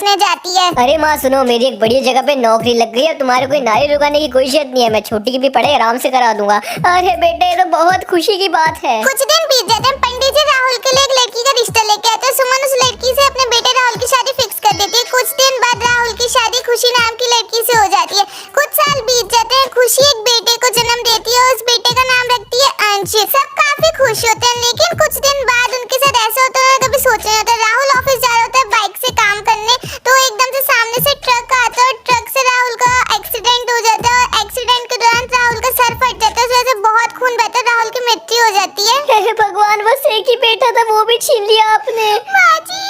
बेचने जाती है। अरे माँ सुनो, मेरी एक बढ़िया जगह पे नौकरी लग गई है, तुम्हारे कोई नारियल उगाने की कोई जरूरत नहीं है, मैं छोटी की भी पढ़ाई आराम से करा दूंगा। अरे बेटे ये तो बहुत खुशी की बात है। कुछ दिन बीत जाते हैं, पंडित जी राहुल के लिए एक लड़की का रिश्ता लेके आते हैं। सुमन उस लड़की से अपने बेटे राहुल की शादी फिक्स कर देती है। कुछ दिन बाद राहुल की शादी खुशी नाम की लड़की से हो जाती है। कुछ साल बीत जाते हैं, खुशी एक बेटे को जन्म देती है। उस बेटे का नाम रखती है अंश। सब काफी खुश होते हैं, लेकिन कुछ दिन बाद उनके साथ ऐसा होता है कभी सोचा नहीं होता। राहुल ऑफिस जा रहा होता है बाइक से काम करने, तो एकदम से सामने से ट्रक आता है और ट्रक से राहुल का एक्सीडेंट हो जाता है। और एक्सीडेंट के दौरान राहुल का सर फट जाता है, उस वजह से बहुत खून बहता है, राहुल की मृत्यु हो जाती है। हे भगवान, बस एक ही बेटा था, वो भी छीन लिया आपने। माँ जी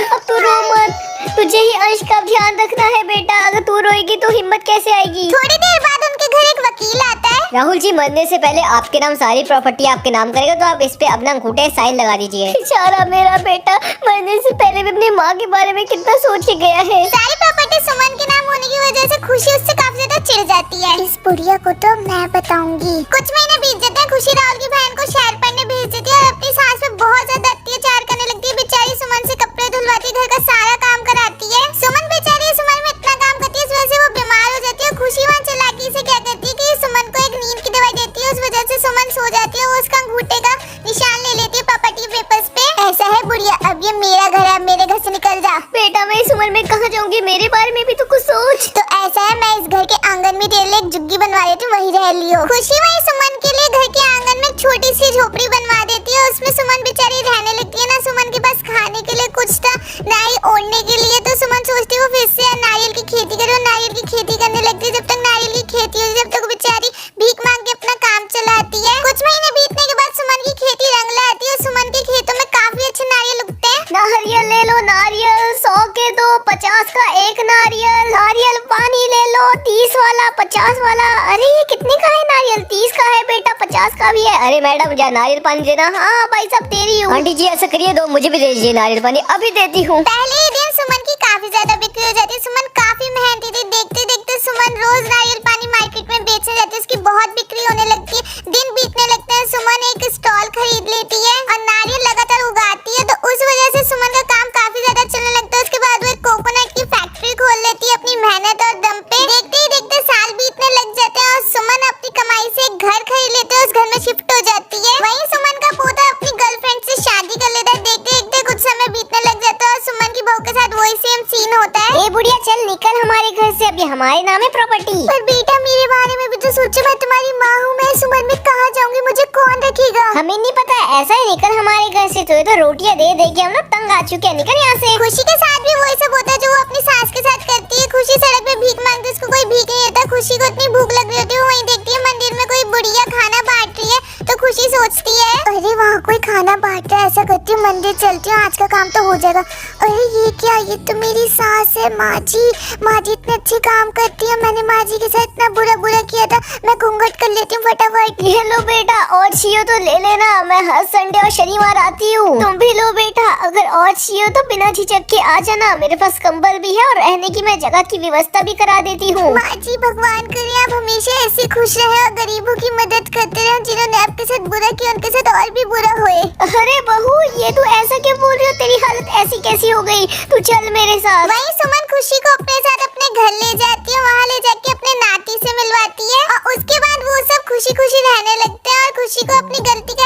अब तू रो मत, तुझे ही अंश का ध्यान रखना है बेटा। अगर तू रोएगी तो हिम्मत कैसे आएगी। थोड़ी देर बाद उनके घर एक वकील आता है। राहुल जी मरने से पहले आपके नाम सारी प्रॉपर्टी आपके नाम करेगा, तो आप इस पे अपना अंगूठे साइन लगा दीजिए। बेचारा मेरा बेटा मरने से पहले भी अपनी माँ के बारे में कितना सोच के गया है। सारी प्रॉपर्टी सुमन के नाम होने की वजह से खुशी उससे काफी ज्यादा चिढ़ जाती है। इस बुढ़िया को तो मैं बताऊंगी। कुछ महीने बीत जाते हैं, खुशी राहुल की बहन को शहर पढ़ने भेज देती है और अपनी सास पे बहुत ज्यादा अत्याचार करने लगती है। बेचारी सुमन से कपड़े धुलवाती है, घर का सारा काम कराती है। सुमन बेचारी इस उम्र में इतना काम करती है, इस वजह से वो बीमार हो जाती है। खुशी वहाँ चालाकी से क्या करती है कि सुमन को एक नींद की दवाई देती है, उस वजह से सुमन सो जाती है। वो उसका अंगूठे का निशान ले लेती है प्रॉपर्टी पेपर्स पे। ऐसा है बुढ़िया, अब ये मेरा घर है, मेरे घर से निकल जा। बेटा मैं इस उम्र में कहाँ जाऊंगी, मेरे बारे में भी तो कुछ सोच। तो ऐसा है, मैं इस घर के आंगन में तेरे लिए एक झुग्गी बनवा देती हूँ, वही रह लियो। खुशी वही सुमन के लिए घर के आंगन में छोटी सी झोपड़ी बनवा देती है। उसमें सुमन बेचारी रहने लगती है। ना सुमन के पास खाने के लिए कुछ था, ना ही ओढ़ने के लिए। तो सुमन सोचती है वो फिर से नारियल की खेती करे, नारियल की खेती करने लगती है। जब तक नारियल की खेती होती है जब तक बेचारी भीख मांग के अपना काम चलाती है। कुछ महीने बीतने के बाद सुमन की खेती रंग लाती है। सुमन के खेतों में काफी अच्छे नारियल उगते हैं। नारियल ले लो, नारियल 100 के दो, 50 का एक नारियल। नारियल पानी ले लो, 30 वाला 50 वाला। अरे ये कितने का है नारियल? 30 का है बेटा, 50 का भी है। अरे मैडम जा नारियल पानी देना। हाँ भाई साहब दे रही हूँ। आंटी जी ऐसा करिए, दो मुझे भी दे दीजिए नारियल पानी, अभी देती हूँ। पहले ही दिन सुमन की काफी ज्यादा बिक्री हो जाती है। सुमन काफी मेहनती थी। देखते देखते सुमन रोज नारियल पानी मार्केट में बेचने जाती है, उसकी बहुत बिक्री होने लगती है। दिन बीतने लगते हैं, सुमन एक स्टॉल खरीद लेती है और नारियल लगातार उगाती है। तो उस वजह से सुमन का काम काफी ज्यादा चलने लगता है। उसके बाद वो एक कोकोनट की फैक्ट्री खोल लेती है अपनी मेहनत और दम पे। देखते ही देखते साल बीतने लग जाते हैं और सुमन अपनी कमाई से एक घर खरीद लेते है, उस घर में शिफ्ट हो जाती है। वहीं सुमन का पोता अपनी गर्लफ्रेंड से शादी कर लेता है। देखते देखते कुछ समय बीतने लग जाता है और सुमन की बहू के साथ वही सेम सीन होता है। ए बुढ़िया चल निकल हमारे घर से, अभी हमारे नाम है प्रॉपर्टी। पर बेटा मेरे बारे में भी तो सोचो, मैं तुम्हारी माँ हूँ। मैं सुमन में कहाँ जाऊंगी, मुझे कौन रखेगा? हमें नहीं पता, ऐसा ही निकल हमारे घर से। तो ये तो रोटियां दे दे के हम लोग तंग आ चुके हैं, निकल यहाँ से। खुशी के साथ भी वही सब होता है जो वो अपनी सास के साथ करती है। खुशी सड़क पे भीख मांगती है, उसको कोई भीख नहीं देता। खुशी को इतनी भूख लग रही होती है, वो वहीं देखती है मंदिर में कोई बुढ़िया खाना बांट रही है। तो खुशी सोचती है अरे वहाँ कोई खाना बांट रहा है, ऐसा करती हूँ मंदिर चलती हूँ, आज का काम तो हो जाएगा। अरे ये क्या, ये तो मेरी सास है माँ जी। माँ जी इतने अच्छे काम करती है, मैंने माँ जी के साथ इतना बुरा बुरा किया था। मैं घूंघट कर लेती हूँ फटाफट। ये लो बेटा, और चाहिए तो ले लेना, मैं हर संडे और शनिवार आती हूँ। तुम भी लो बेटा, अगर और चाहिए तो बिना झिझक के आ जाना। मेरे पास कंबल भी है और रहने की मैं जगह की व्यवस्था भी करा देती हूँ। माँ जी भगवान करे आप हमेशा ऐसे खुश रहे और गरीबों की मदद करते रहे। जिन्होंने आपके साथ बुरा किया उनके साथ और भी बुरा होए। अरे बहू ये तू ऐसा क्यों बोल रही हो, तेरी हालत ऐसी कैसी हो गई? तू चल मेरे साथ। वहीं सुमन खुशी को अपने साथ अपने घर ले जाती है, वहाँ ले जाके अपने नाती से मिलवाती है और उसके बाद वो सब खुशी खुशी रहने लगते हैं और खुशी को अपनी गलती का